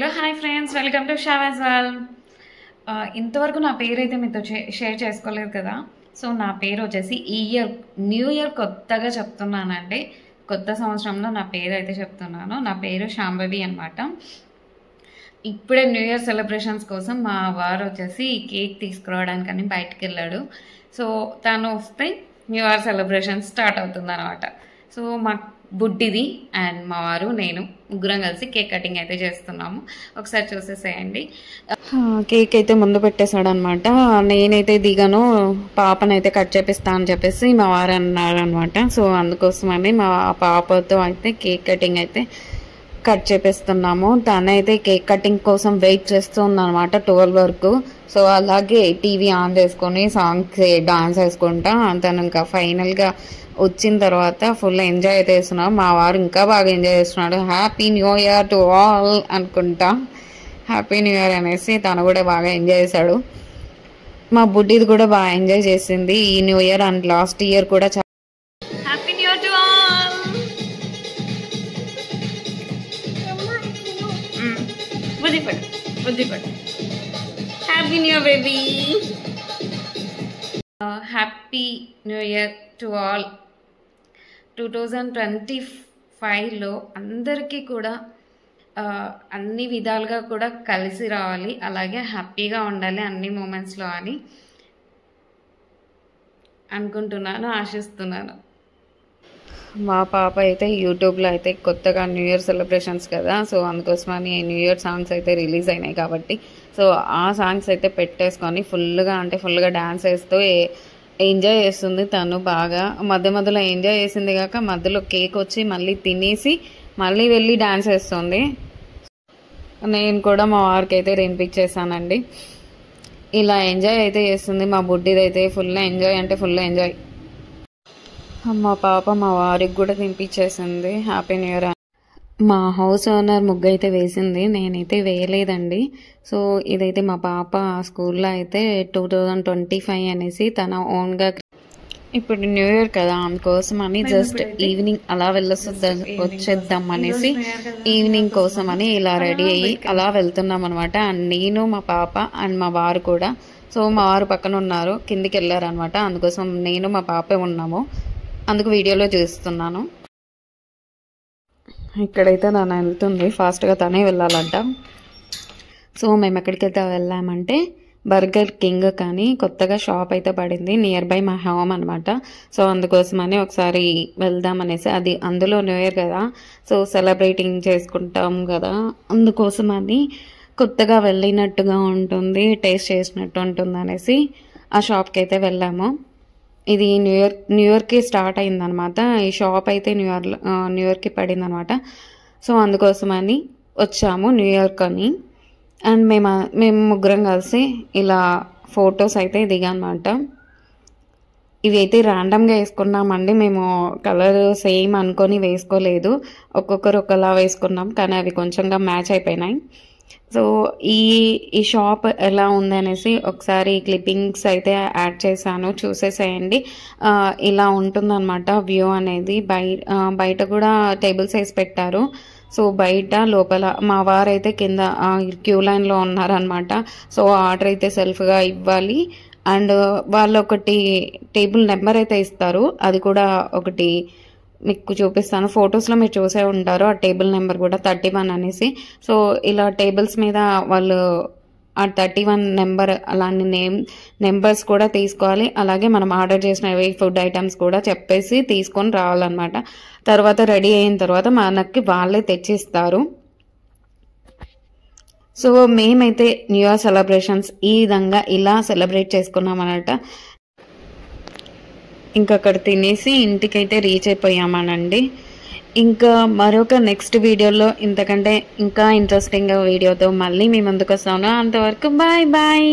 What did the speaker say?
Hello hi friends, welcome to షావాజ్ వాల్. ఇంతవరకు నా పేరు అయితే మీతో షేర్ చేసుకోలేదు కదా. సో నా పేరు వచ్చేసి న్యూ ఇయర్ కొత్తగా చెప్తున్నానండి. కొత్త సంవత్సరంలో నా పేరు అయితే చెప్తున్నాను. నా పేరు శాంభవి అనమాట. ఇప్పుడే న్యూ ఇయర్ సెలబ్రేషన్స్ కోసం మా వారు వచ్చేసి కేక్ తీసుకురావడానికని బయటికి వెళ్ళాడు. సో తను వస్తే న్యూ ఇయర్ సెలబ్రేషన్ స్టార్ట్ అవుతుంది అనమాట. సో మా బుడ్డిది అండ్ మా వారు నేను ముగ్గురం కలిసి కేక్ కటింగ్ అయితే చేస్తున్నాము. ఒకసారి చూసేసేయండి. కేక్ అయితే ముందు పెట్టేశాడు అనమాట. నేనైతే దిగాను, పాపనైతే కట్ చేపిస్తా అని చెప్పేసి మా వారు అన్నారు అనమాట. సో అందుకోసమని మా పాపతో అయితే కేక్ కటింగ్ అయితే కట్ చేపిస్తున్నాము. తనైతే కేక్ కటింగ్ కోసం వెయిట్ చేస్తుంది అనమాట 12 వరకు. సో అలాగే టీవీ ఆన్ చేసుకొని సాంగ్స్ డాన్స్ వేసుకుంటా తను ఇంకా ఫైనల్గా వచ్చిన తర్వాత ఫుల్ ఎంజాయ్ అయితే చేస్తున్నాడు. మా వారు ఇంకా బాగా ఎంజాయ్ చేస్తున్నాడు. Happy new year to all అనుకుంటా. హ్యాపీ న్యూ ఇయర్ అనేసి తను కూడా బాగా ఎంజాయ్ చేశాడు. మా బుడ్డిది కూడా బాగా ఎంజాయ్ చేసింది ఈ new year and last year కూడా. Happy new year to all. బుద్ధిపడు happy new year baby. Happy new year to all. 2025లో అందరికీ కూడా అన్ని విధాలుగా కూడా కలిసి రావాలి, అలాగే హ్యాపీగా ఉండాలి అన్ని మూమెంట్స్లో అని అనుకుంటున్నాను, ఆశిస్తున్నాను. మా పాప అయితే యూట్యూబ్లో అయితే కొత్తగా న్యూ ఇయర్ సెలబ్రేషన్స్ కదా, సో అందుకోసమని న్యూ ఇయర్ సాంగ్స్ అయితే రిలీజ్ అయినాయి కాబట్టి సో ఆ సాంగ్స్ అయితే పెట్టేసుకొని ఫుల్గా డ్యాన్స్ వేస్తూ ఎంజాయ్ చేస్తుంది. తను బాగా మధ్యలో ఎంజాయ్ చేసింది కాక మధ్యలో కేక్ వచ్చి మళ్ళీ తినేసి మళ్ళీ వెళ్ళి డ్యాన్స్ వేస్తుంది. నేను కూడా మా వారికి అయితే వినిపించేసానండి. ఇలా ఎంజాయ్ అయితే చేస్తుంది. మా బుడ్డిది అయితే ఫుల్ ఎంజాయ్ అంటే ఫుల్ ఎంజాయ్. మా పాప మా వారికి కూడా తినిపించేసింది హ్యాపీ న్యూ ఇయర్. మా హౌస్ ఓనర్ ముగ్గు అయితే వేసింది, నేనైతే వేయలేదండి. సో ఇదైతే మా పాప స్కూల్లో అయితే 2025 అనేసి తన ఓన్గా, ఇప్పుడు న్యూ ఇయర్ కదా అందుకోసం అని జస్ట్ ఈవినింగ్ అలా వచ్చేద్దాం అనేసి ఈవినింగ్ కోసం అని ఇలా రెడీ అయ్యి అలా వెళ్తున్నాం అనమాట. అండ్ నేను మా పాప అండ్ మా వారు కూడా. సో మా వారు పక్కన ఉన్నారు, కిందికి వెళ్ళారనమాట. అందుకోసం నేను మా పాపే ఉన్నాము, అందుకు వీడియోలో చూస్తున్నాను. ఇక్కడైతే తను వెళ్తుంది, ఫాస్ట్గా తనే వెళ్ళాలంట. సో మేము ఎక్కడికైతే వెళ్ళామంటే బర్గర్ కింగ్ కానీ కొత్తగా షాప్ అయితే పడింది నియర్ బై మా హోమ్ అనమాట. సో అందుకోసమని ఒకసారి వెళ్దామనేసి, అది అందులో న్యూ ఇయర్ కదా సో సెలబ్రేటింగ్ చేసుకుంటాం కదా, అందుకోసమని కొత్తగా వెళ్ళినట్టుగా ఉంటుంది, టేస్ట్ చేసినట్టు ఉంటుంది అనేసి ఆ షాప్కి అయితే వెళ్ళాము. ఇది న్యూ ఇయర్కి స్టార్ట్ అయిందనమాట. ఈ షాప్ అయితే న్యూ ఇయర్కి పడింది అనమాట. సో అందుకోసమని వచ్చాము న్యూ ఇయర్కి అని. అండ్ మేము ముగ్గురం కలిసి ఇలా ఫొటోస్ అయితే దిగామన్నమాట. ఇవి అయితే ర్యాండమ్గా వేసుకున్నామండి, మేము కలర్ సేమ్ అనుకొని వేసుకోలేదు, ఒక్కొక్కరు ఒకలా వేసుకున్నాం కానీ అవి కొంచెంగా మ్యాచ్ అయిపోయినాయి. సో ఈ షాప్ ఎలా ఉంది అనేసి ఒకసారి క్లిప్పింగ్స్ అయితే యాడ్ చేశాను, చూసేసేయండి. ఇలా ఉంటుందన్నమాట వ్యూ అనేది. బయట కూడా టేబుల్స్ వేసి పెట్టారు. సో బయట లోపల మా వారైతే కింద క్యూ లైన్లో ఉన్నారనమాట. సో ఆర్డర్ అయితే సెల్ఫ్గా ఇవ్వాలి అండ్ వాళ్ళు ఒకటి టేబుల్ నెంబర్ అయితే ఇస్తారు, అది కూడా ఒకటి మీకు చూపిస్తాను. ఫొటోస్లో మీరు చూసే ఉంటారు ఆ టేబుల్ నెంబర్ కూడా 31 అనేసి. సో ఇలా టేబుల్స్ మీద వాళ్ళు ఆ 31 నెంబర్ అలాంటి నెంబర్స్ కూడా తీసుకోవాలి. అలాగే మనం ఆర్డర్ చేసిన ఫుడ్ ఐటమ్స్ కూడా చెప్పేసి తీసుకొని రావాలన్నమాట. తర్వాత రెడీ అయిన తర్వాత మనకి వాళ్ళే తెచ్చిస్తారు. సో మేమైతే న్యూ ఇయర్ సెలబ్రేషన్స్ ఈ విధంగా ఇలా సెలబ్రేట్ చేసుకున్నాం అన్నమాట. ఇంకా అక్కడ తినేసి ఇంటికైతే రీచ్ అయిపోయామనండి. ఇంకా మరొక నెక్స్ట్ వీడియోలో ఇంతకంటే ఇంకా ఇంట్రెస్టింగ్ వీడియోతో మళ్ళీ మీ ముందుకు వస్తాను. అంతవరకు బాయ్ బాయ్.